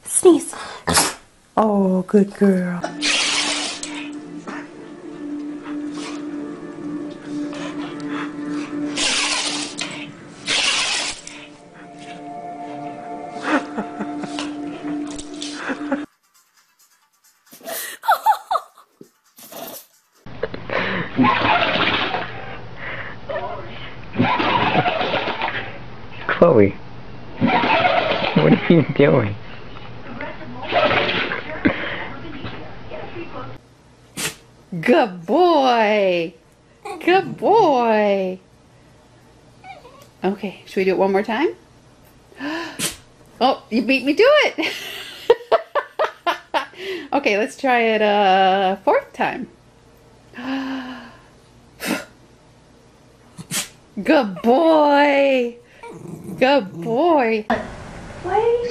Sneeze. Oh, good girl. Chloe, what are you doing? Good boy. Good boy. Okay, should we do it one more time? Oh, you beat me to it. Okay, let's try it a fourth time. Good boy. Good boy. Why?